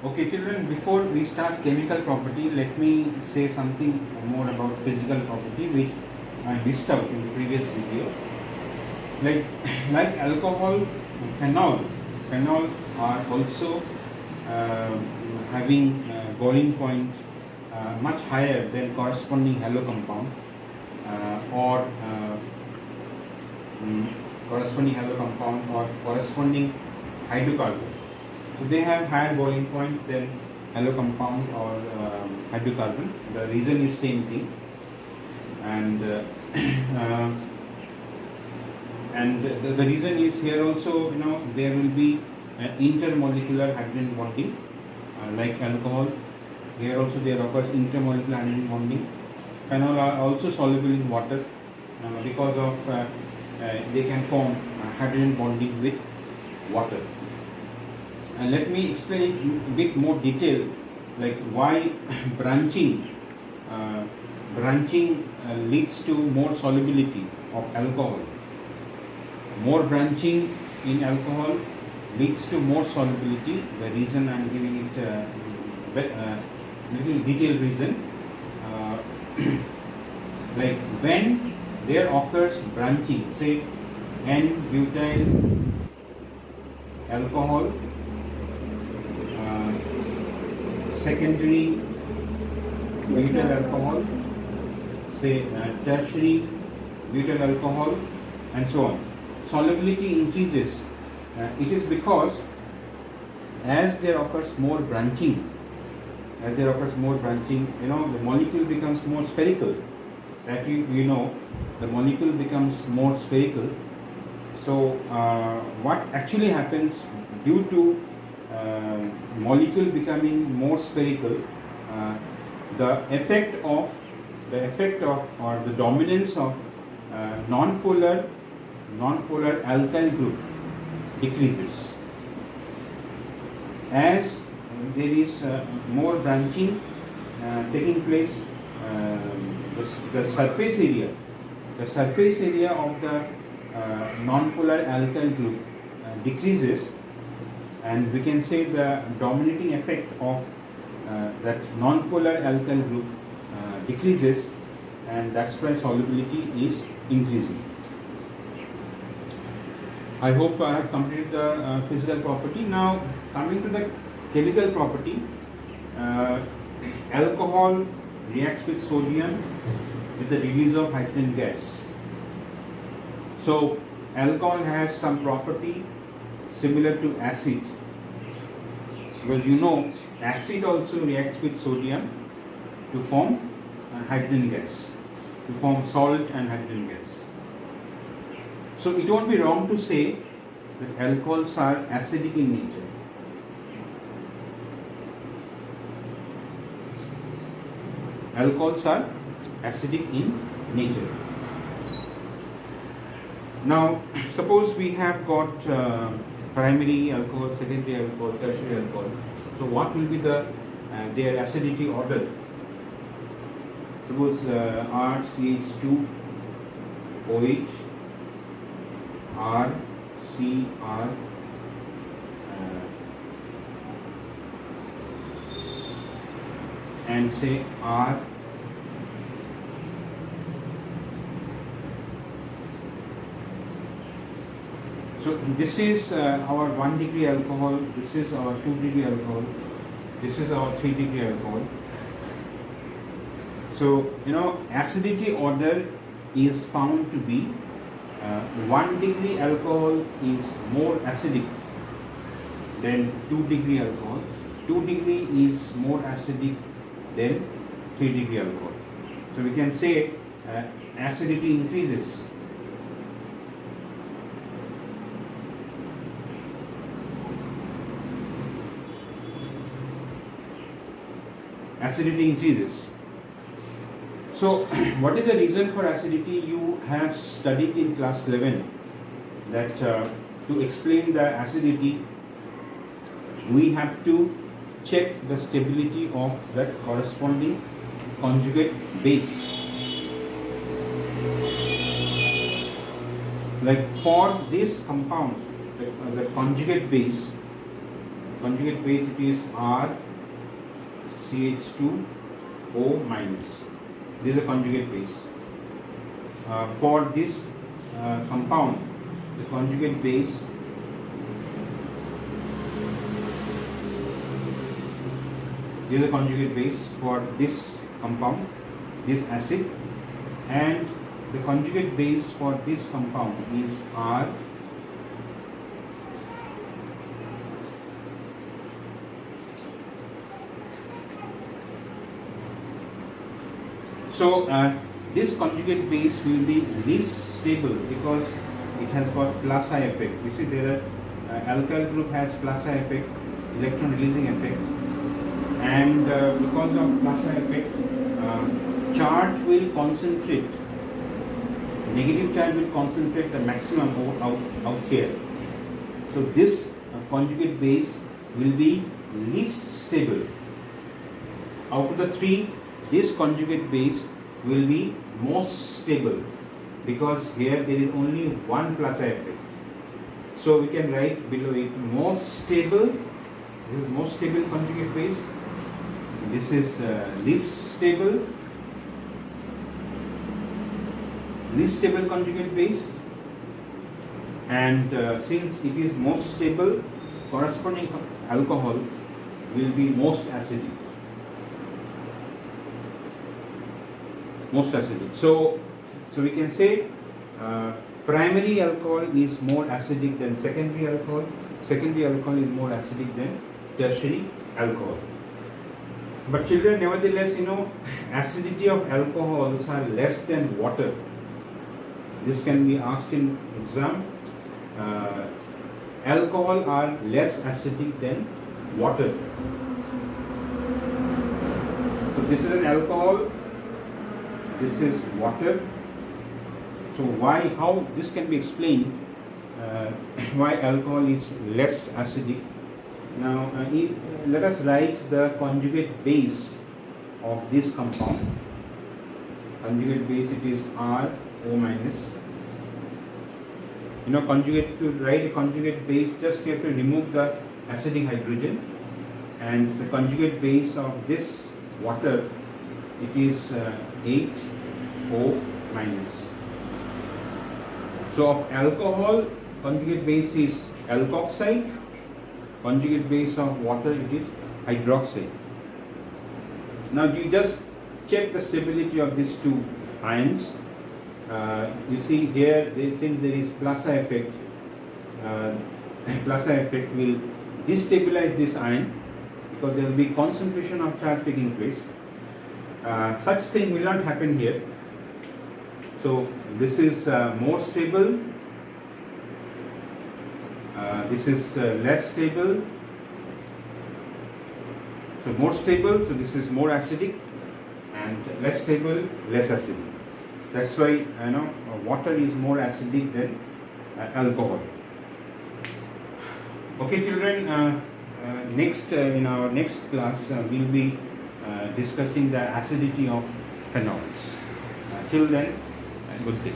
Okay, children, before we start chemical property, let me say something more about physical property which I missed out in the previous video. Like, like alcohol, phenol are also uh, having boiling point much higher than corresponding halo compound or corresponding halo compound or corresponding hydrocarbon. So they have higher boiling point than halo compound or hydrocarbon. The reason is same thing, and uh, the reason is here also, there will be intermolecular hydrogen bonding, like alcohol. Here also there occurs intermolecular hydrogen bonding. Phenol are also soluble in water because of they can form hydrogen bonding with water. And let me explain in a bit more detail, like why branching leads to more solubility of alcohol. More branching in alcohol leads to more solubility. The reason I am giving it little detailed reason, uh, like when there occurs branching, say N-butyl alcohol, secondary butyl alcohol, say tertiary butyl alcohol, and so on. Solubility increases. It is because as there occurs more branching, the molecule becomes more spherical. That the molecule becomes more spherical. So what actually happens due to molecule becoming more spherical, the effect of or the dominance of non-polar alkyl group decreases. As there is more branching taking place, the surface area of the non-polar alkyl group decreases, and we can say the dominating effect of that non-polar alkyl group decreases, and that's why solubility is increasing. I hope I have completed the physical property. Now coming to the chemical property, alcohol reacts with sodium with the release of hydrogen gas. So alcohol has some property similar to acid, because acid also reacts with sodium to form hydrogen gas, to form salt and hydrogen gas. So it won't be wrong to say that alcohols are acidic in nature. Alcohols are acidic in nature. Now, suppose we have got primary alcohol, secondary alcohol, tertiary alcohol. So, what will be their acidity order? Suppose RCH2 OH, RCr, and say R. So this is our 1 degree alcohol, this is our 2 degree alcohol, this is our 3 degree alcohol. So acidity order is found to be 1 degree alcohol is more acidic than 2 degree alcohol. 2 degree is more acidic than 3 degree alcohol. So we can say acidity increases. Acidity increases. So what is the reason for acidity? You have studied in class 11 that to explain the acidity we have to check the stability of that corresponding conjugate base. Like for this compound, the conjugate base, conjugate base it is R CH2O minus. This is a conjugate base. For this compound, the conjugate base is a conjugate base for this compound, this acid, and the conjugate base for this compound is R So this conjugate base will be least stable because it has got plus I effect. You see there are alkyl group has plus I effect, electron releasing effect, and because of plus I effect, charge will concentrate. Negative charge will concentrate the maximum out here. So this conjugate base will be least stable. Out of the three, this conjugate base will be most stable because here there is only one plus I effect. So we can write below it most stable. This is most stable conjugate base. This is least stable conjugate base, and since it is most stable, corresponding alcohol will be most acidic. So we can say primary alcohol is more acidic than secondary alcohol. Secondary alcohol is more acidic than tertiary alcohol. But children, nevertheless, acidity of alcohols are less than water. This can be asked in exam. Alcohol are less acidic than water. So this is an alcohol. This is water. So how this can be explained, why alcohol is less acidic. Now let us write the conjugate base of this compound. Conjugate base, it is RO minus. To write a conjugate base, just you have to remove the acidic hydrogen, and the conjugate base of this water, it is HO minus. So of alcohol, conjugate base is alkoxide. Conjugate base of water, it is hydroxide. Now you just check the stability of these two ions. You see here, since there is plus I effect, plus I effect will destabilize this ion because there will be concentration of charge taking place. Such thing will not happen here. So this is more stable. This is less stable. So more stable, so this is more acidic, and less stable, less acidic. That's why water is more acidic than alcohol. Okay, children. Next in our next class, we'll be discussing the acidity of phenols. Till then, good day.